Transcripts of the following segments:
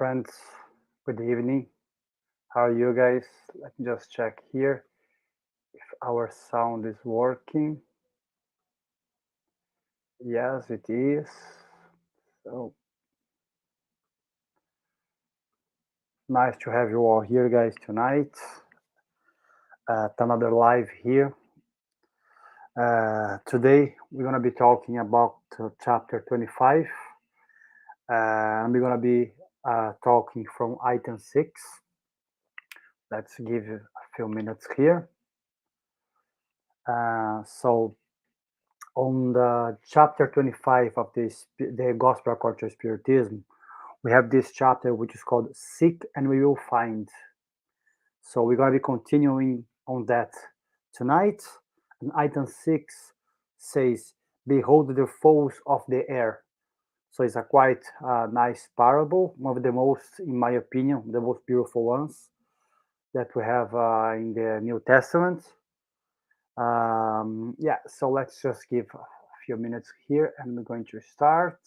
friends. Good evening. How are you guys? Let me just check here if our sound is working. Yes, it is. So nice to have you all here, guys, tonight. At another live here. Today we're gonna be talking about chapter 25. And we're gonna be talking from item 6. Let's give a few minutes here. So on the chapter 25 of the Gospel according to Spiritism, we have this chapter which is called Seek and We Will Find. So we're going to be continuing on that tonight. And item 6 says, Behold the foes of the air. So it's a quite nice parable, one of the most, in my opinion, the most beautiful ones that we have in the New Testament. So let's just give a few minutes here and we're going to start.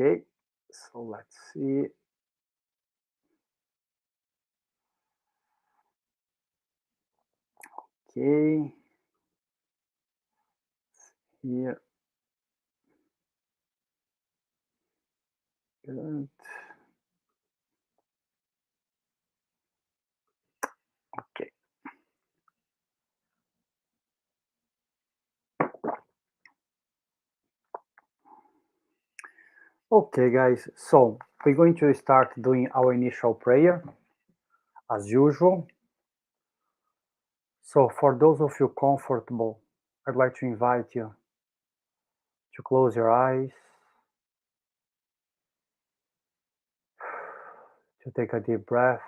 Okay, so let's see. Okay, here. Good. Okay. Okay, guys, so we're going to start doing our initial prayer as usual. So for those of you comfortable, I'd like to invite you to close your eyes, to take a deep breath.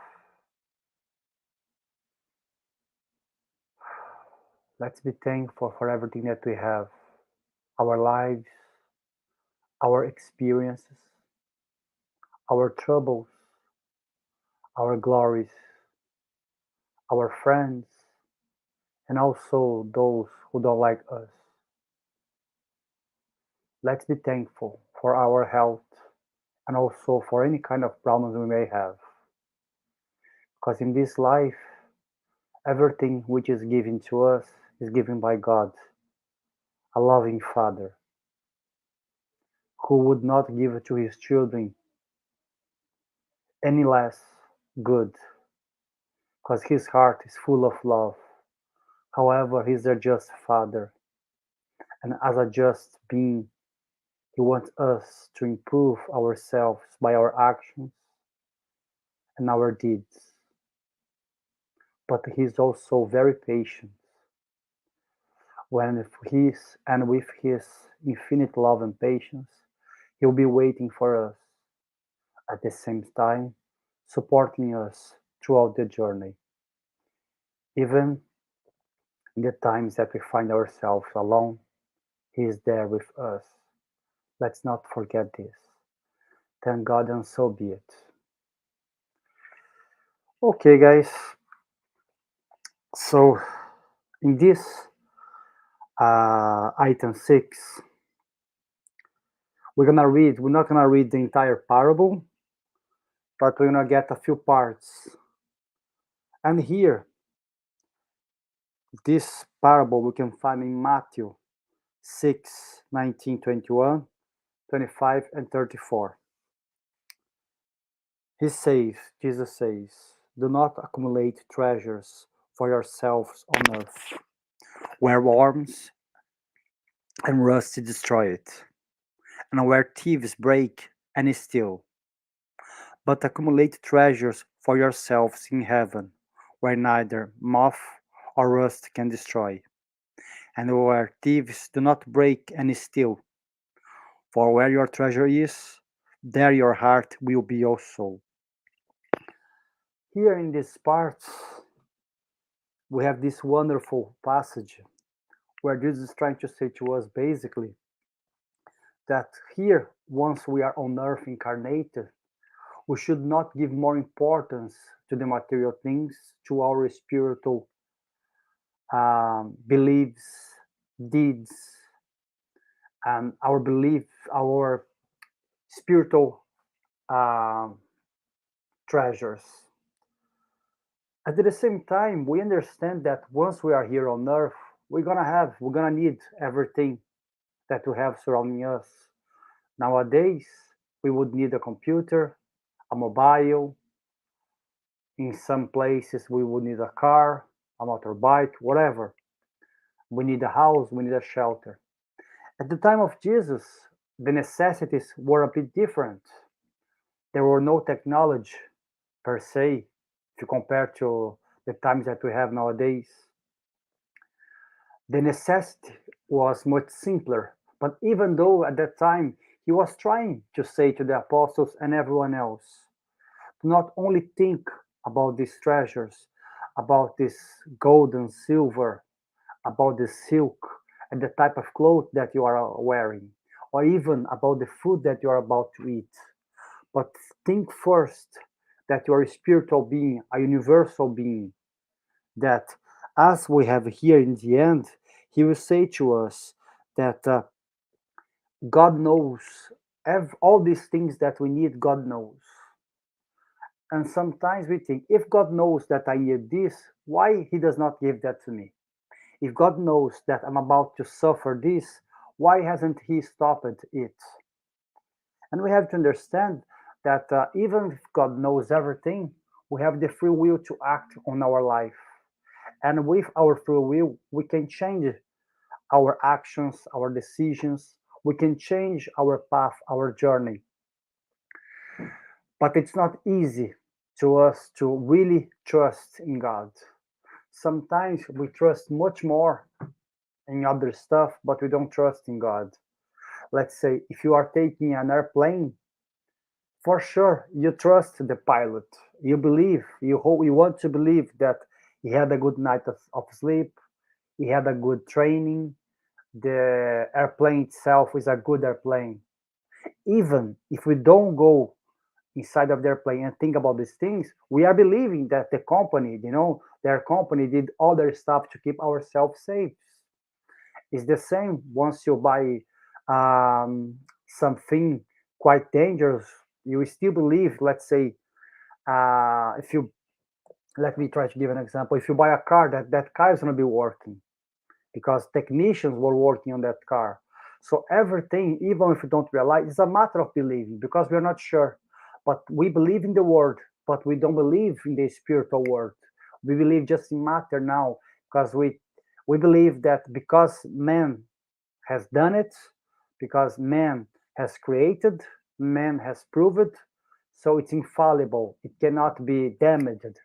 Let's be thankful for everything that we have, our lives, our experiences, our troubles, our glories, our friends, and also those who don't like us. Let's be thankful for our health and also for any kind of problems we may have. Because in this life, everything which is given to us is given by God, a loving Father, who would not give to his children any less good, because his heart is full of love. However, he's a just Father, and as a just being, he wants us to improve ourselves by our actions and our deeds. But he's also very patient when with his infinite love and patience, he'll be waiting for us, at the same time supporting us throughout the journey. Even in the times that we find ourselves alone, he is there with us. Let's not forget this. Thank God, and so be it. Okay, guys. So in this item 6, we're not gonna read the entire parable, but we're gonna get a few parts. And here, this parable we can find in Matthew 6, 19, 21, 25, and 34. Jesus says, do not accumulate treasures for yourselves on earth, where worms and rust destroy it, and where thieves break and steal. But accumulate treasures for yourselves in heaven, where neither moth or rust can destroy, and where thieves do not break and steal. For where your treasure is, there your heart will be also. Here in this part, we have this wonderful passage where Jesus is trying to say to us basically that here, once we are on earth incarnated, we should not give more importance to the material things, to our spiritual beliefs, deeds, and our spiritual um, treasures. At the same time, we understand that once we are here on Earth, we're gonna need everything that we have surrounding us. Nowadays, we would need a computer, a mobile. In some places, we would need a car, a motorbike, whatever. We need a house, we need a shelter. At the time of Jesus, the necessities were a bit different. There were no technology per se, if you compare to the times that we have nowadays. The necessity was much simpler. But even though at that time he was trying to say to the apostles and everyone else, do not only think about these treasures, about this gold and silver, about the silk and the type of clothes that you are wearing, or even about the food that you are about to eat. But think first that you are a spiritual being, a universal being, that as we have here in the end, he will say to us that God knows all these things that we need, God knows. And sometimes we think, if God knows that I need this, why he does not give that to me? If God knows that I'm about to suffer this, why hasn't he stopped it? And we have to understand that even if God knows everything, we have the free will to act on our life. And with our free will, we can change our actions, our decisions. We can change our path, our journey. But it's not easy to us to really trust in God. Sometimes we trust much more in other stuff, but we don't trust in God. Let's say if you are taking an airplane, for sure you trust the pilot. You believe, you hope, you want to believe that he had a good night of sleep, he had a good training, the airplane itself is a good airplane. Even if we don't go inside of their plane and think about these things, we are believing that the company, their company did all their stuff to keep ourselves safe. It's the same once you buy something quite dangerous, you still believe, let's say, if you, let me try to give an example. If you buy a car, that car is going to be working because technicians were working on that car. So everything, even if you don't realize, it's a matter of believing because we're not sure. But we believe in the word, but we don't believe in the spiritual word. We believe just in matter now because we believe that because man has done it, because man has created, man has proved, so it's infallible. It cannot be damaged,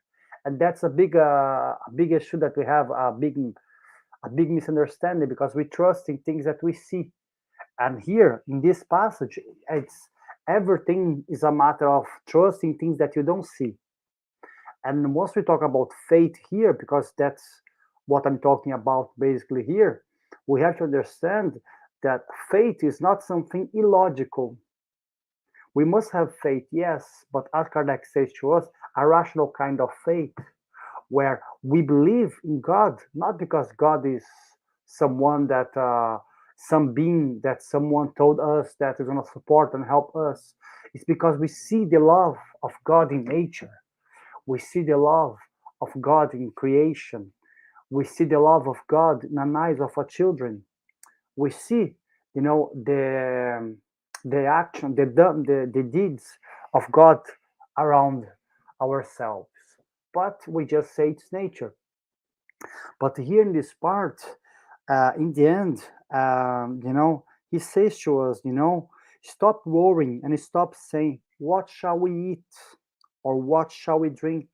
and that's a big issue that we have, a big misunderstanding because we trust in things that we see. And here in this passage, it's everything is a matter of trusting things that you don't see. And once we talk about faith here, because that's what I'm talking about basically here, we have to understand that faith is not something illogical. We must have faith, yes, but as Kardec says to us, a rational kind of faith where we believe in God, not because God is someone that, some being that someone told us that is going to support and help us. It's because we see the love of God in nature. We see the love of God in creation. We see the love of God in the eyes of our children. We see, the action, the deeds of God around ourselves. But we just say it's nature. But here in this part, in the end, he says to us, stop worrying and stop saying, what shall we eat? Or what shall we drink?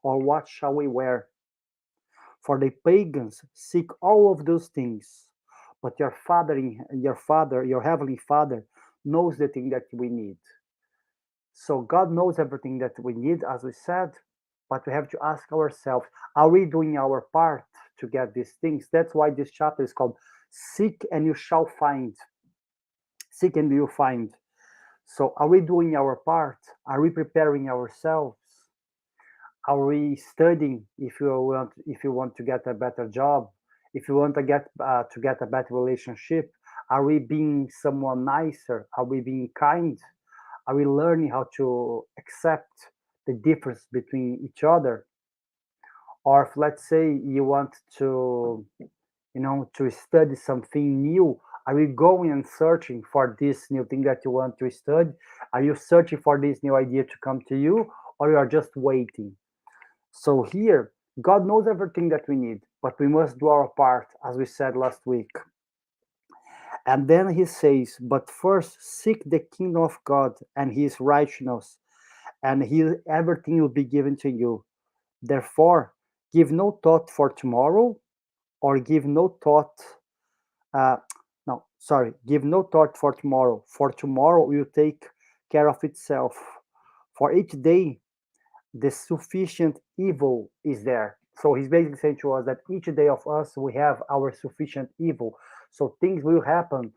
Or what shall we wear? For the pagans seek all of those things, but your heavenly Father, knows the thing that we need. So God knows everything that we need, as we said, but we have to ask ourselves, are we doing our part to get these things? That's why this chapter is called Seek and You Shall Find. Seek and You Find. So are we doing our part? Are we preparing ourselves? Are we studying if you want to get a better job, if you want to get a better relationship? Are we being someone nicer? Are we being kind? Are we learning how to accept the difference between each other? Or if, let's say, you want to, to study something new, are you going and searching for this new thing that you want to study? Are you searching for this new idea to come to you, or you are just waiting? So here, God knows everything that we need, but we must do our part, as we said last week. And then he says, but first seek the kingdom of God and his righteousness, and everything will be given to you. Therefore, give no thought for tomorrow, or give no thought, uh, no, sorry, give no thought for tomorrow will take care of itself. For each day the sufficient evil is there. So he's basically saying to us that each day of us, we have our sufficient evil. So things will happen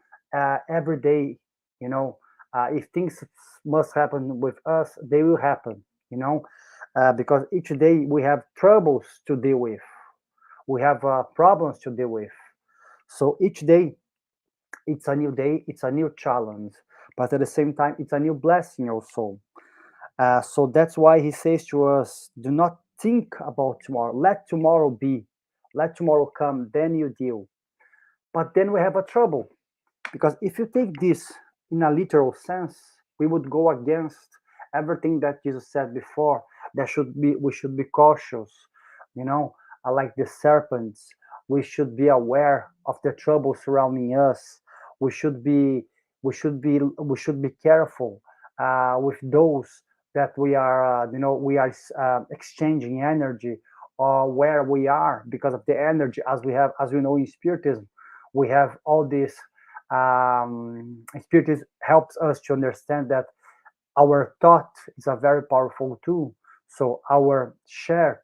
every day, you know. If things must happen with us, they will happen, because each day we have troubles to deal with, we have problems to deal with. So each day, it's a new day, it's a new challenge, but at the same time, it's a new blessing also. So that's why he says to us, do not think about tomorrow. Let tomorrow be. Let tomorrow come, then you deal. But then we have a trouble. Because if you take this in a literal sense, we would go against everything that Jesus said before. We should be cautious, like the serpents. We should be aware of the trouble surrounding us. We should be we should be careful with those that we are exchanging energy, or where we are, because of the energy, as we know in Spiritism, we have all this. Spiritism helps us to understand that our thought is a very powerful tool. So our share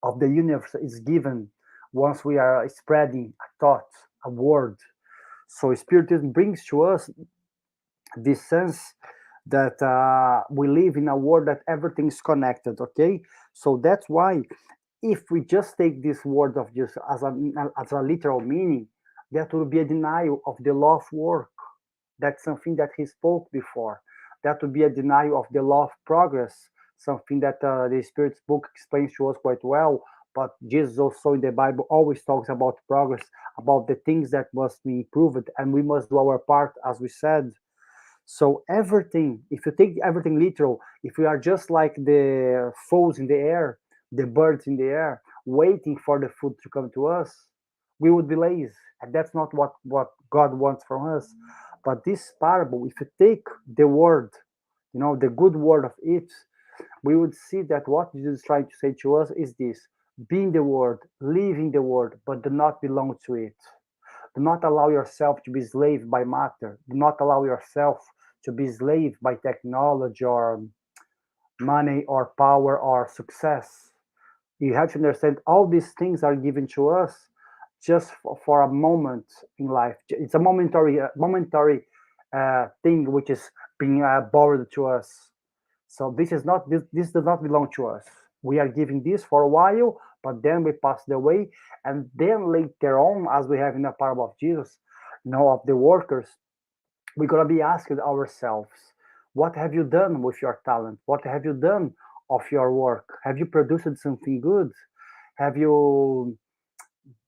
of the universe is given once we are spreading a thought, a word. So Spiritism brings to us this sense that we live in a world that everything is connected. Okay, so that's why if we just take this word of Jesus as a literal meaning, that will be a denial of the law of work. That's something that he spoke before. That would be a denial of the law of progress, something that the Spirit's book explains to us quite well. But Jesus also in the Bible always talks about progress, about the things that must be improved, and we must do our part, as we said. So everything, if you take everything literal, if we are just like the foes in the air, the birds in the air, waiting for the food to come to us, we would be lazy. And that's not what God wants from us. But this parable, if you take the word, the good word of it, we would see that what Jesus is trying to say to us is this: be in the word, live in the word, but do not belong to it. Do not allow yourself to be slave by matter. Do not allow yourself to be slave by technology or money or power or success. You have to understand all these things are given to us just for a moment in life. It's a momentary thing which is being borrowed to us. So this does not belong to us. We are giving this for a while, but then we pass the way, and then later on, as we have in the parable of Jesus, of the workers, we're gonna be asking ourselves, what have you done with your talent? What have you done of your work? Have you produced something good? Have you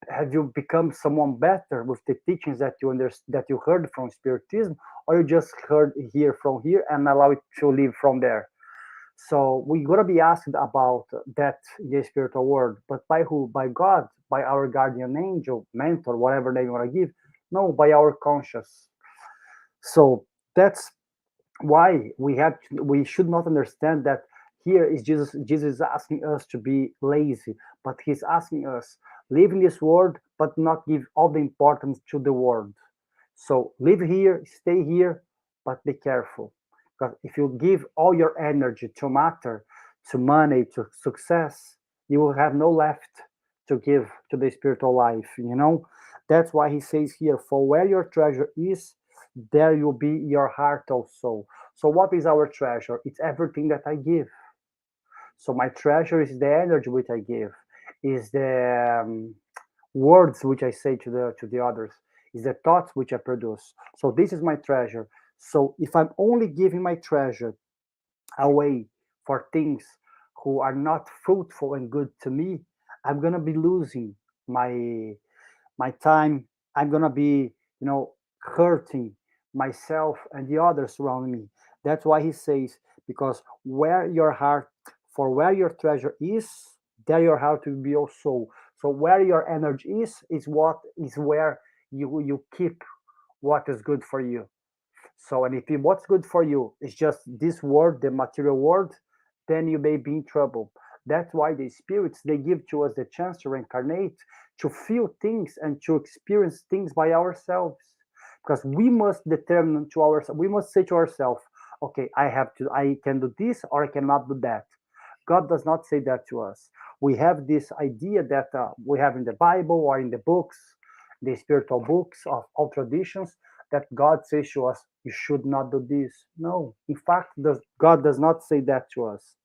have you become someone better with the teachings that you heard from Spiritism, or you just heard here from here and allow it to live from there? So we're gonna be asked about that in the spiritual world, but by who? By God, by our guardian angel, mentor, whatever name you wanna give. No, by our conscience. So that's why we should not understand that here is Jesus is asking us to be lazy, but he's asking us live in this world, but not give all the importance to the world. So live here, stay here, but be careful, because if you give all your energy to matter, to money, to success, you will have no left to give to the spiritual life. That's why he says here, for where your treasure is, there will be your heart also. So what is our treasure? It's everything that I give. So my treasure is the energy which I give, is the words which I say to the others, is the thoughts which I produce. So this is my treasure. So if I'm only giving my treasure away for things who are not fruitful and good to me, I'm gonna be losing my my time. I'm gonna be, hurting myself and the others around me. That's why he says, because where your heart, for where your treasure is, there your heart will be also. So where your energy is what is where you keep what is good for you. So, and if what's good for you is just this world, the material world, then you may be in trouble. That's why the spirits, they give to us the chance to reincarnate, to feel things and to experience things by ourselves. Because we must determine to ourselves, we must say to ourselves, okay, I can do this or I cannot do that. God does not say that to us. We have this idea that we have in the Bible or in the books, the spiritual books of all traditions, that God says to us, you should not do this. No, in fact, God does not say that to us.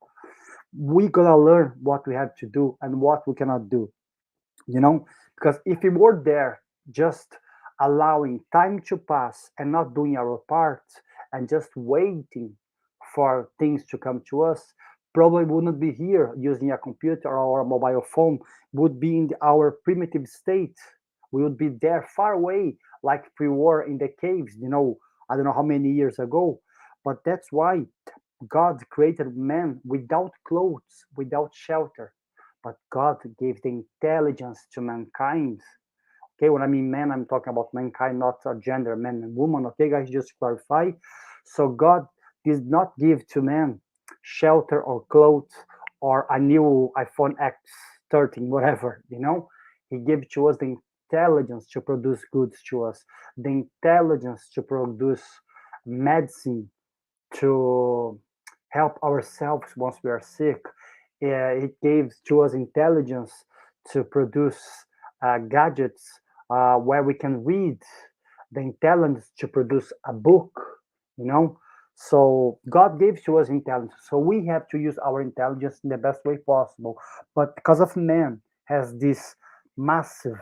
We gotta learn what we have to do and what we cannot do, you know, because if we were there just allowing time to pass and not doing our part and just waiting for things to come to us, probably wouldn't be here using a computer or a mobile phone, would be in our primitive state. We would be there far away like we were in the caves, I don't know how many years ago. But that's why God created man without clothes, without shelter, but God gave the intelligence to mankind. Okay, when I mean man, I'm talking about mankind, not a gender, man and woman. Okay, guys, just to clarify. So God did not give to man shelter or clothes or a new iPhone X13, whatever, He gave to us the intelligence to produce goods to us, the intelligence to produce medicine, to help ourselves once we are sick. It gives to us intelligence to produce gadgets where we can read, the intelligence to produce a book, you know. So God gave to us intelligence. So we have to use our intelligence in the best way possible. But because of man has this massive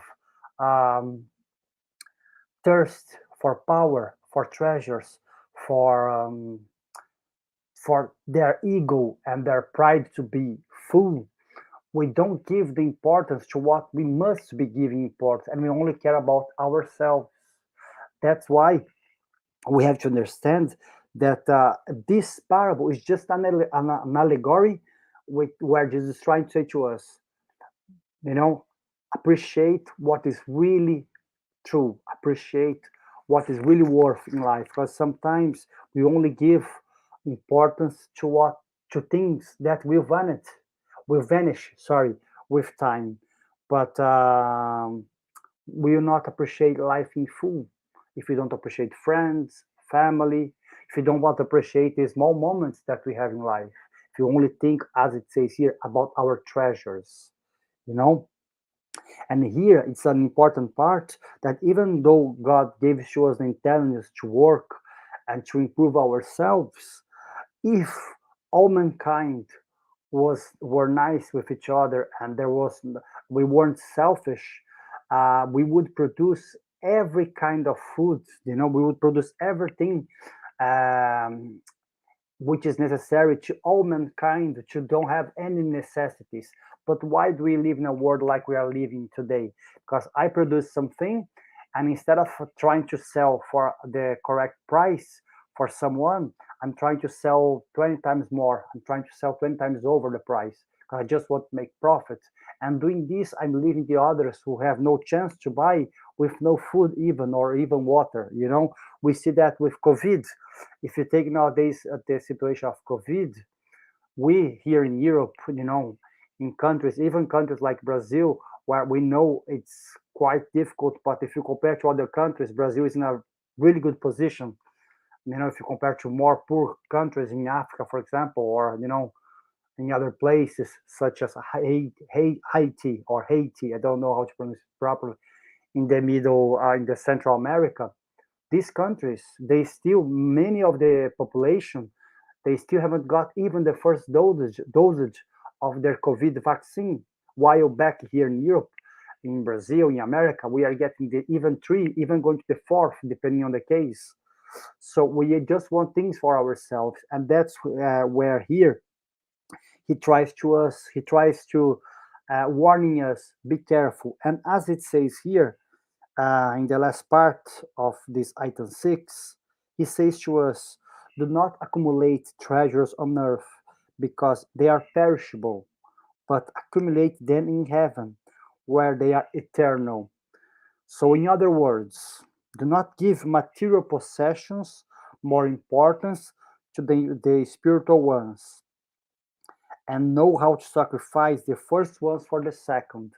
um, thirst for power, for treasures, for their ego and their pride to be full, we don't give the importance to what we must be giving importance, and we only care about ourselves. That's why we have to understand that this parable is just an allegory where Jesus is trying to say to us, you know, appreciate what is really true, appreciate what is really worth in life, because sometimes we only give importance to things that will vanish, sorry, with time, but we will not appreciate life in full if we don't appreciate friends, family, if you don't want to appreciate the small moments that we have in life, if you only think, as it says here, about our treasures, you know. And here it's an important part that even though God gave to us the intelligence to work and to improve ourselves, if all mankind were nice with each other and we weren't selfish, we would produce every kind of food. We would produce everything um, which is necessary to all mankind to don't have any necessities. But why do we live in a world like we are living today? Because I produce something, and instead of trying to sell for the correct price for someone, I'm trying to sell 20 times more. I'm trying to sell 20 times over the price because I just want to make profit. And doing this, I'm leaving the others who have no chance to buy with no food even or even water. We see that with COVID. If you take nowadays the situation of COVID, we here in Europe, in countries, even countries like Brazil, where we know it's quite difficult, but if you compare to other countries, Brazil is in a really good position. If you compare to more poor countries in Africa, for example, or in other places such as Haiti or Haiti, I don't know how to pronounce it properly, in the middle, in the Central America, these countries, many of the population, they still haven't got even the first dosage of their COVID vaccine. While back here in Europe, in Brazil, in America, we are getting the even three, even going to the fourth, depending on the case. So we just want things for ourselves, and that's where here he tries to warning us, be careful. And as it says here in the last part of this item 6, he says to us, do not accumulate treasures on earth because they are perishable, but accumulate them in heaven where they are eternal. So, in other words, do not give material possessions more importance to the spiritual ones, and know how to sacrifice the first ones for the second.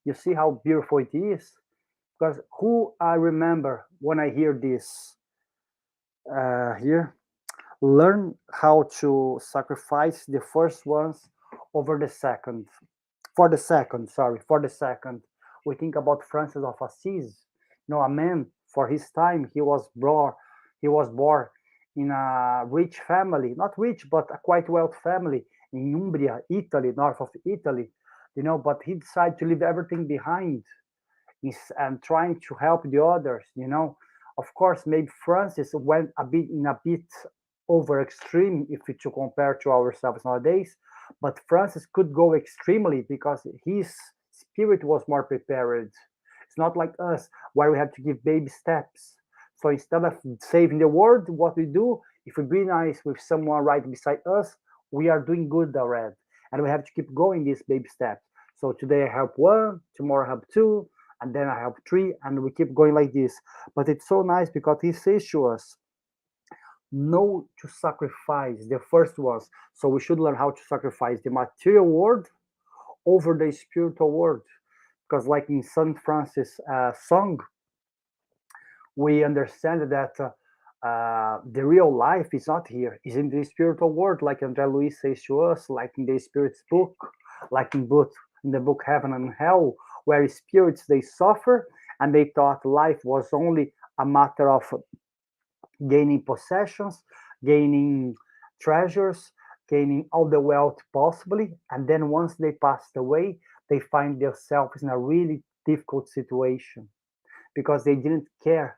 You see how beautiful it is? Because who I remember when I hear this here, learn how to sacrifice the first ones over the second. For the second. We think about Francis of Assisi. You know, a man for his time, he was born in a rich family, not rich, but a quite wealthy family in Umbria, Italy, north of Italy. You know, but he decided to leave everything behind and trying to help the others. You know, of course, maybe Francis went a bit over extreme if we to compare to ourselves nowadays, but Francis could go extremely because his spirit was more prepared. It's not like us where we have to give baby steps. So instead of saving the world, what we do, if we be nice with someone right beside us, we are doing good already. And we have to keep going these baby steps. So today I help one, tomorrow I help two, and then I help three, and we keep going like this. But it's so nice because he says to us, know to sacrifice the first ones. So we should learn how to sacrifice the material world over the spiritual world. Because, like in Saint Francis' song, we understand that the real life is not here, it's in the spiritual world, like André Luis says to us, like in the Spirit's book, like in the book Heaven and Hell, where spirits they suffer and they thought life was only a matter of gaining possessions, gaining treasures, gaining all the wealth possibly, and then once they passed away, they find themselves in a really difficult situation because they didn't care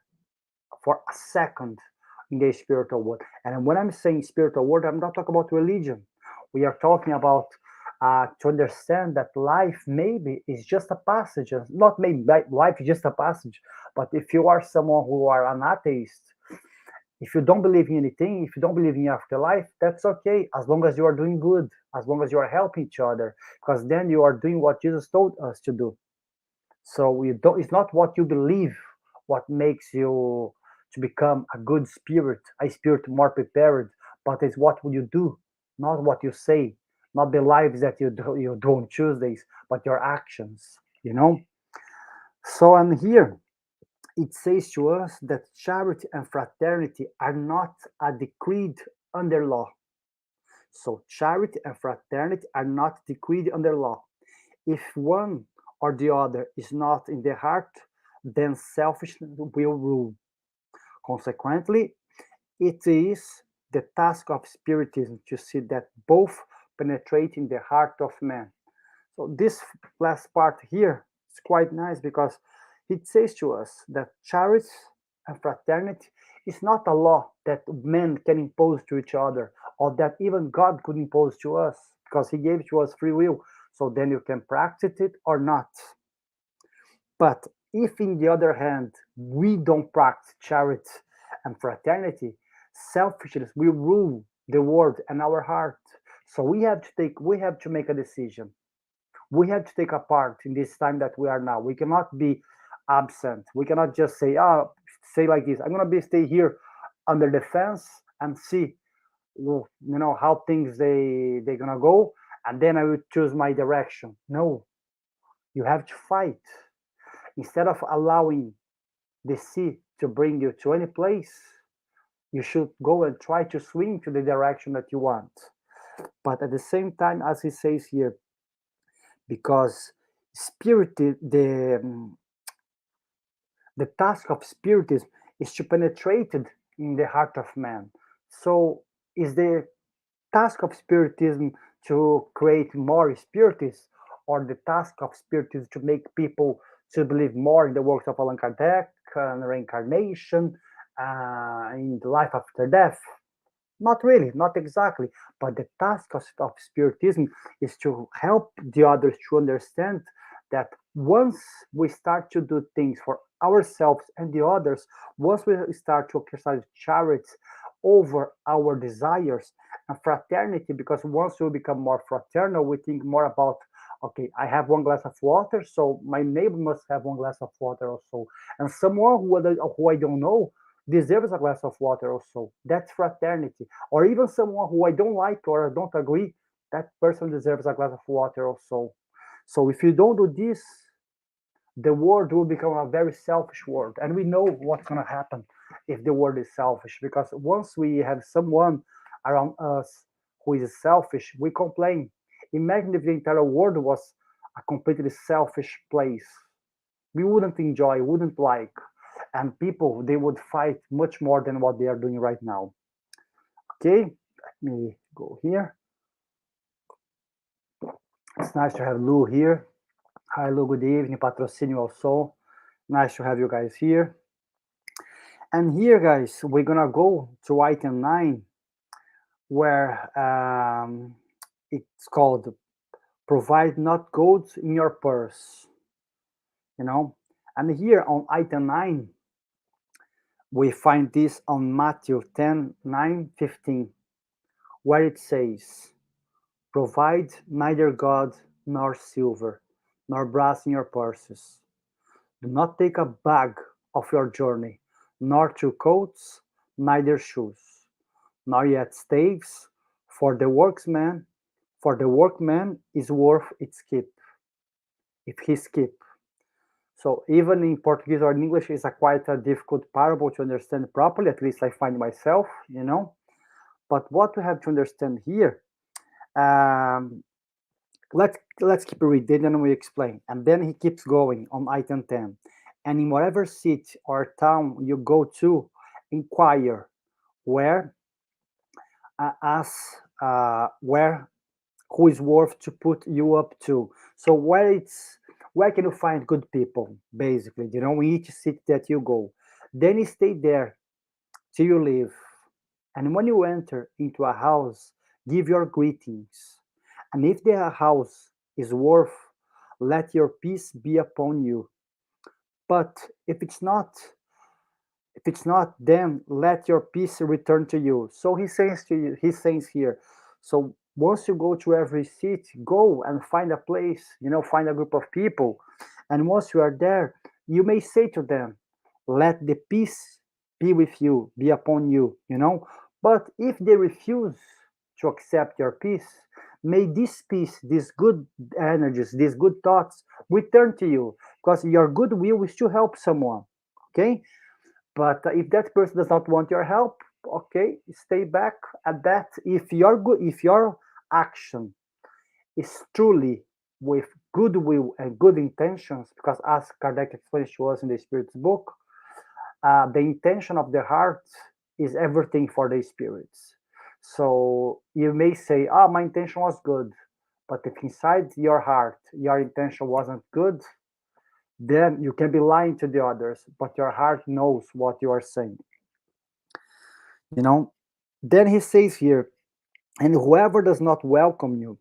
for a second in the spiritual world. And when I'm saying spiritual world, I'm not talking about religion. We are talking about to understand that life maybe is just a passage. Not maybe life is just a passage, but if you are someone who are an atheist, if you don't believe in anything, if you don't believe in afterlife, that's okay, as long as you are doing good, as long as you are helping each other, because then you are doing what Jesus told us to do. So it's not what you believe what makes you to become a good spirit, a spirit more prepared, but it's what will you do, not what you say, not the lives that you do on Tuesdays, but your actions, you know? So I'm here. It says to us that charity and fraternity are not a decreed under law. So charity and fraternity are not decreed under law. If one or the other is not in the heart, then selfishness will rule. Consequently, it is the task of Spiritism to see that both penetrate in the heart of man. So this last part here is quite nice because it says to us that charity and fraternity is not a law that men can impose to each other or that even God could impose to us because he gave to us free will. So then you can practice it or not. But if, in the other hand, we don't practice charity and fraternity, selfishness will rule the world and our heart. So we have to make a decision. We have to take a part in this time that we are now. We cannot be absent. We cannot just say, say like this, I'm gonna be stay here under the fence and see how things they're gonna go, and then I will choose my direction. No, you have to fight. Instead of allowing the sea to bring you to any place, you should go and try to swim to the direction that you want. But at the same time, as he says here, because spirit, the task of spiritism is to penetrate in the heart of man. So is the task of spiritism to create more spiritists, or the task of spiritism to make people to believe more in the works of Allan Kardec and reincarnation in the life after death? Not really, not exactly. But the task of Spiritism is to help the others to understand that once we start to do things for ourselves and the others, once we start to exercise charity over our desires and fraternity, because once we become more fraternal, we think more about, okay, I have one glass of water, so my neighbor must have one glass of water also. And someone who I don't know deserves a glass of water also. That's fraternity. Or even someone who I don't like or I don't agree, that person deserves a glass of water also. So if you don't do this, the world will become a very selfish world. And we know what's going to happen if the world is selfish. Because once we have someone around us who is selfish, we complain. Imagine if the entire world was a completely selfish place. We wouldn't enjoy, wouldn't like. And people, they would fight much more than what they are doing right now. Okay, let me go here. It's nice to have Lou here. Hi, Lou, good evening. Patrocínio also. Nice to have you guys here. And here, guys, we're gonna go to item 9, where it's called provide not gold in your purse. You know, and here on item 9, we find this on Matthew 10:9-15, where it says, provide neither gold nor silver, nor brass in your purses. Do not take a bag of your journey, nor 2 coats, neither shoes, nor yet staves, for the workman is worth its keep, if his keep. So even in Portuguese or in English, it's a quite a difficult parable to understand properly. At least I find myself, you know. But what we have to understand here, um, let's keep reading and we explain. And then he keeps going on item 10. And in whatever city or town you go to, inquire where as where who is worth to put you up to. So where can you find good people, basically, you know, in each city that you go. Then you stay there till you leave. And when you enter into a house, give your greetings. And if the house is worth, let your peace be upon you. But if it's not, then let your peace return to you. So he says here, so once you go to every city, go and find a place, you know, find a group of people. And once you are there, you may say to them, let the peace be with you, be upon you, you know. But if they refuse to accept your peace, may this peace, these good energies, these good thoughts return to you, because your goodwill is to help someone. Okay, but if that person does not want your help, okay, stay back at that. If your action is truly with goodwill and good intentions, because as Kardec explains to us in the Spirit's book, the intention of the heart is everything for the spirits. So you may say, "Ah, my intention was good," but if inside your heart your intention wasn't good, then you can be lying to the others, but your heart knows what you are saying. You know, then he says here, and whoever does not welcome you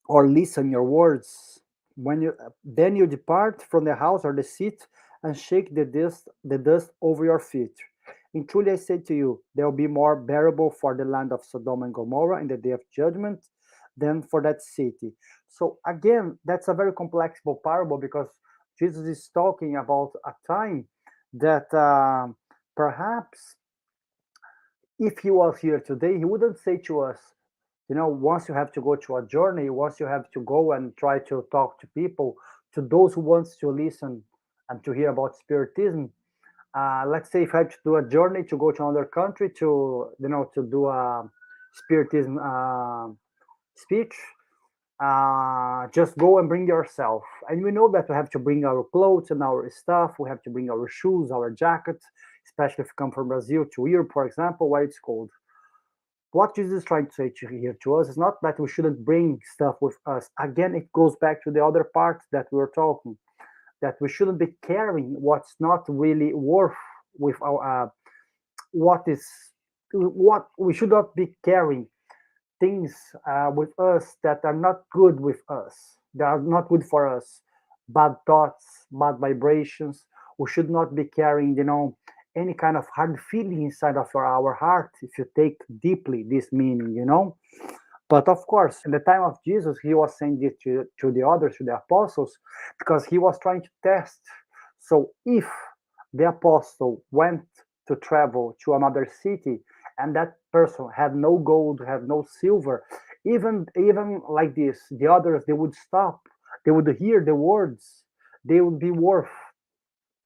or listen your words, when you then you depart from the house or the seat and shake the dust over your feet. And truly I say to you, there will be more bearable for the land of Sodom and Gomorrah in the day of judgment than for that city. So again, that's a very complex parable, because Jesus is talking about a time that perhaps if he was here today, he wouldn't say to us, you know, once you have to go to a journey, once you have to go and try to talk to people, to those who wants to listen and to hear about Spiritism. Let's say if I have to do a journey to go to another country to, you know, to do a Spiritism speech, just go and bring yourself. And we know that we have to bring our clothes and our stuff. We have to bring our shoes, our jackets, especially if you come from Brazil to Europe, for example, where it's cold. What Jesus is trying to say here to us is not that we shouldn't bring stuff with us. Again, it goes back to the other part that we were talking, that we shouldn't be carrying what's not really worth, with our what is what we should not be carrying things with us that are not good with us, that are not good for us, bad thoughts, bad vibrations. We should not be carrying, any kind of hard feeling inside of our heart if you take deeply this meaning. But of course, in the time of Jesus, he was saying this to the others, to the apostles, because he was trying to test. So if the apostle went to travel to another city and that person had no gold, had no silver, even like this, the others they would stop, they would hear the words, they would be worth,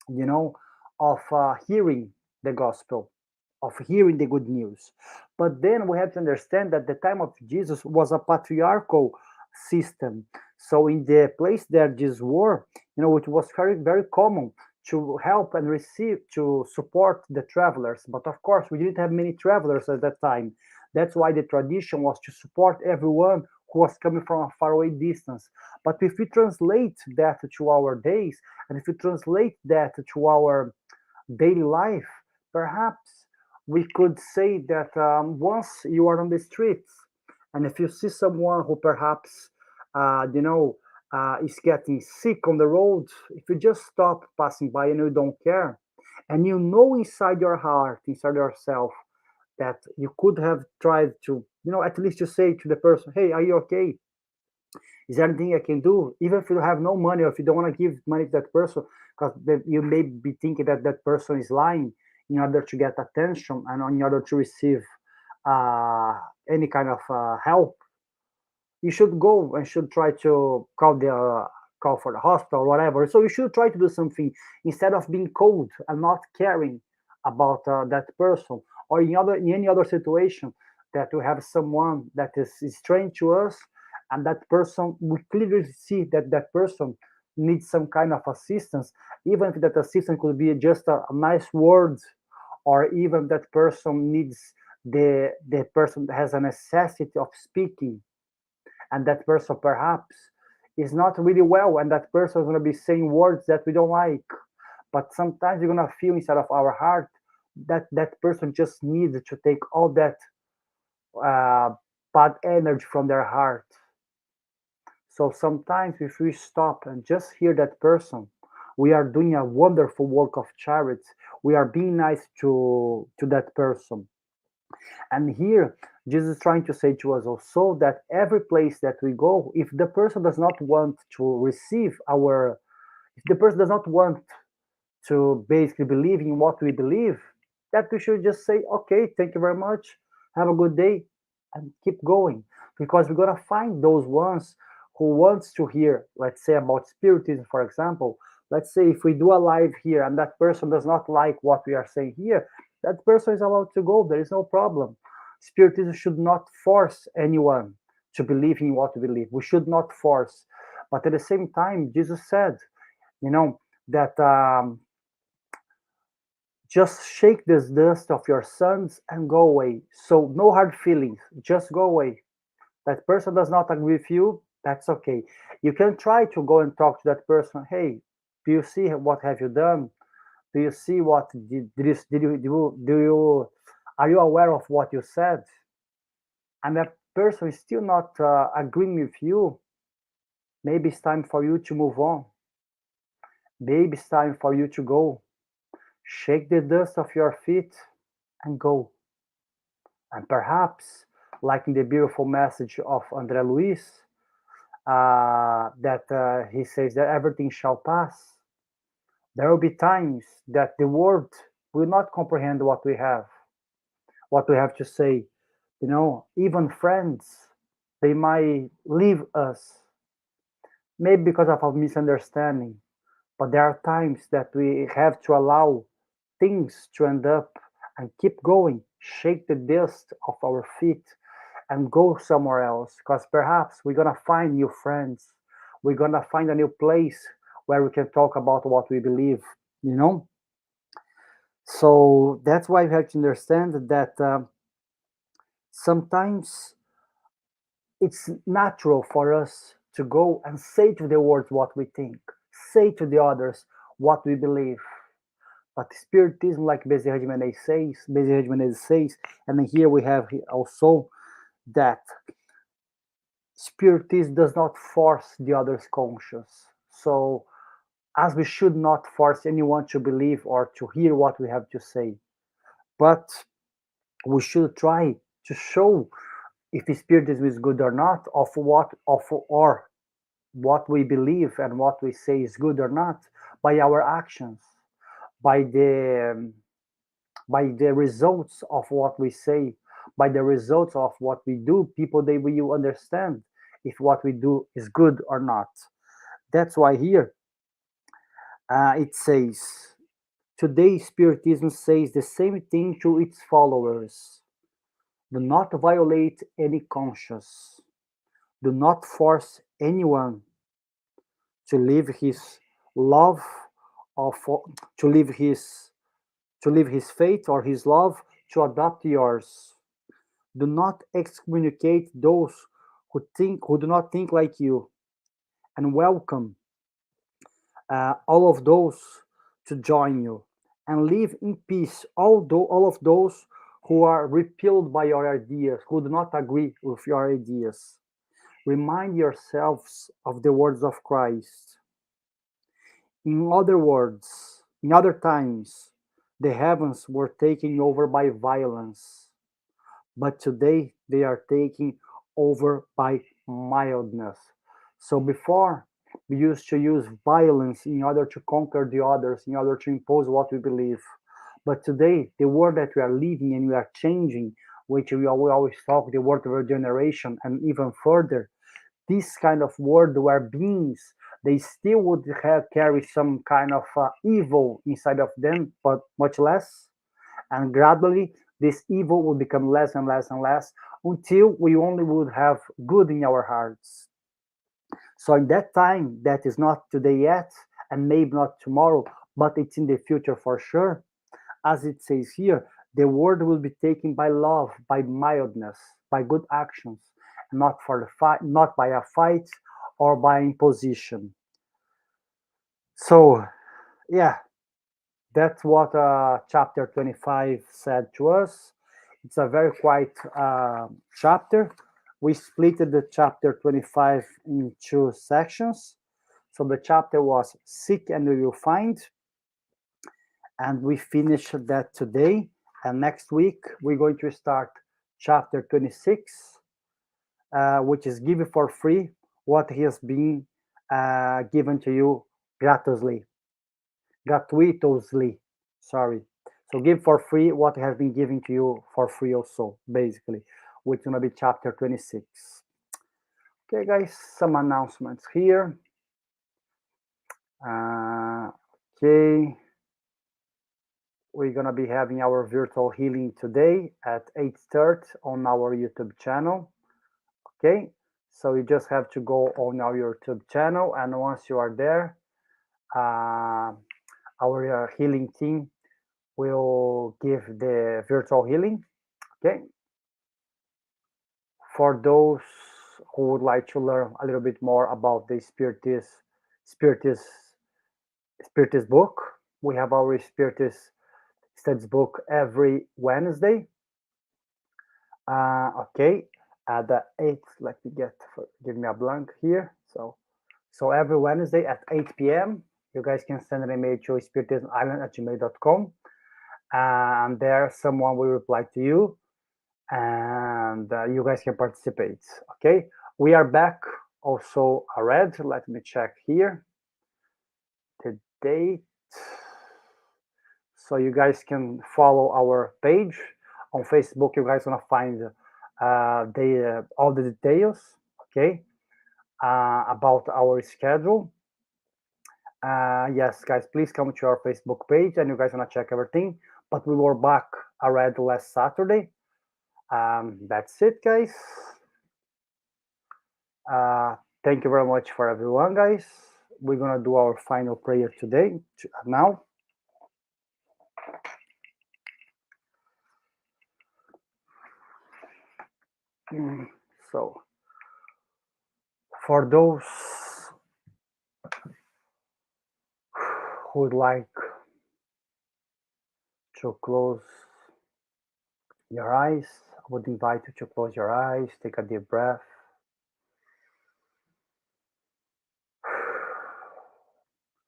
you know, of hearing the gospel, of hearing the good news. But then we have to understand that the time of Jesus was a patriarchal system. So in the place that Jesus were, it was very, very common to help and receive, to support the travelers. But of course, we didn't have many travelers at that time. That's why the tradition was to support everyone who was coming from a faraway distance. But if we translate that to our days, and if we translate that to our daily life, perhaps we could say that once you are on the streets, and if you see someone who perhaps, is getting sick on the road, if you just stop passing by and you don't care, and you know inside your heart, inside yourself, that you could have tried to, at least to say to the person, hey, are you okay? Is there anything I can do? Even if you have no money or if you don't want to give money to that person, because you may be thinking that that person is lying in order to get attention and in order to receive uh, any kind of help, you should go and should try to call for the hospital or whatever. So you should try to do something instead of being cold and not caring about that person, or in any other situation that we have someone that is strange to us, and that person, we clearly see that that person needs some kind of assistance, even if that assistance could be just a nice word, or even that person needs the person has a necessity of speaking, and that person perhaps is not really well, and that person is going to be saying words that we don't like, but sometimes you're going to feel inside of our heart that that person just needs to take all that uh, bad energy from their heart. So sometimes if we stop and just hear that person, we are doing a wonderful work of charity. We are being nice to that person. And here, Jesus is trying to say to us also that every place that we go, if the person does not want to receive if the person does not want to basically believe in what we believe, that we should just say, okay, thank you very much, have a good day, and keep going. Because we're going to find those ones who wants to hear, let's say about spiritism, for example. Let's say if we do a live here and that person does not like what we are saying here, that person is allowed to go. There is no problem. Spiritism should not force anyone to believe in what we believe. We should not force. But at the same time, Jesus said, you know, that just shake this dust of your sons and go away. So no hard feelings, just go away. That person does not agree with you, that's okay. You can try to go and talk to that person. Hey, do you see what have you done? Do you see what did you are you aware of what you said? And that person is still not agreeing with you. Maybe it's time for you to move on. Maybe it's time for you to go. Shake the dust off your feet and go. And perhaps, like in the beautiful message of André Luiz, that he says that everything shall pass. There will be times that the world will not comprehend what we have to say. Even friends, they might leave us, maybe because of a misunderstanding. But there are times that we have to allow things to end up and keep going, shake the dust off our feet and go somewhere else, because perhaps we're going to find new friends. We're going to find a new place where we can talk about what we believe, you know? So that's why we have to understand that sometimes it's natural for us to go and say to the world what we think, say to the others what we believe. But Spiritism, like Bezerra de Menezes says, and here we have also that Spiritism does not force the other's conscience. So, as we should not force anyone to believe or to hear what we have to say, but we should try to show if Spiritism is good or not, or what we believe and what we say is good or not by our actions, by the by the results of what we say, by the results of what we do. People, they will understand if what we do is good or not. That's why here it says, today Spiritism says the same thing to its followers. Do not violate any conscience. Do not force anyone to live his love or to live his faith or his love to adopt yours. Do not excommunicate those who do not think like you, and welcome all of those to join you, and live in peace all of those who are repelled by your ideas, who do not agree with your ideas. Remind yourselves of the words of Christ. In other words, in other times, the heavens were taken over by violence, but today they are taken over by mildness. So before, we used to use violence in order to conquer the others, in order to impose what we believe. But today, the world that we are living and we are changing, which we always talk, the world of regeneration, and even further, this kind of world where beings, they still would have carry some kind of evil inside of them, but much less, and gradually this evil will become less and less and less until we only would have good in our hearts. So in that time, that is not today yet, and maybe not tomorrow, but it's in the future for sure. As it says here, the world will be taken by love, by mildness, by good actions, not for the fight, not by a fight or by imposition. So yeah, that's what chapter 25 said to us. It's a very quiet chapter. We split the chapter 25 in two sections. So the chapter was Seek and You Will Find, and we finished that today. And next week, we're going to start chapter 26, which is Give for free what has been given to you gratuitously. Sorry. So give for free what has been given to you for free also, basically, which is going to be chapter 26. Okay, guys, some announcements here. Okay. We're going to be having our virtual healing today at 8:30 on our YouTube channel. Okay, so you just have to go on our YouTube channel, and once you are there, our healing team will give the virtual healing. Okay, for those who would like to learn a little bit more about the Spiritist book, we have our Spiritist studies book every Wednesday. Okay, at the 8th, let me give me a blank here. So every Wednesday at 8 p.m., you guys can send an email to spiritismisland@gmail.com, and there someone will reply to you, and you guys can participate. Okay, we are back. Also, Red. Let me check here the date. So you guys can follow our page on Facebook. You guys gonna find all the details. Okay, about our schedule. Yes, guys, please come to our Facebook page, and you guys gonna check everything. But we were back already last Saturday. That's it, guys. Thank you very much for everyone, guys. We're gonna do our final prayer today. Now. So, for those who would like to close your eyes. I would invite you to close your eyes, take a deep breath.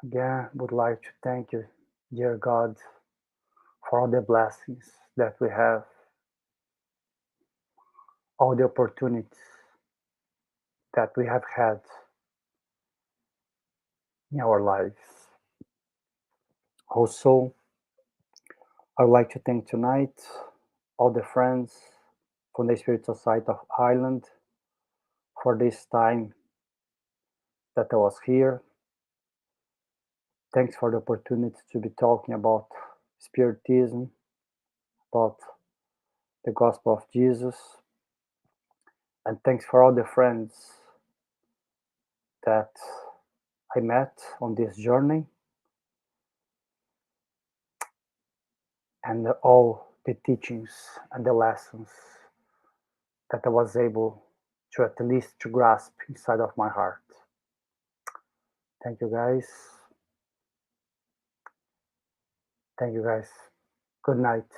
Again, would like to thank you, dear God, for all the blessings that we have, all the opportunities that we have had in our lives. Also, I would like to thank tonight all the friends from the spiritual side of Ireland for this time that I was here. Thanks for the opportunity to be talking about Spiritism, about the Gospel of Jesus, and thanks for all the friends that I met on this journey, and all the teachings and the lessons that I was able to at least to grasp inside of my heart. Thank you guys. Thank you guys. Good night.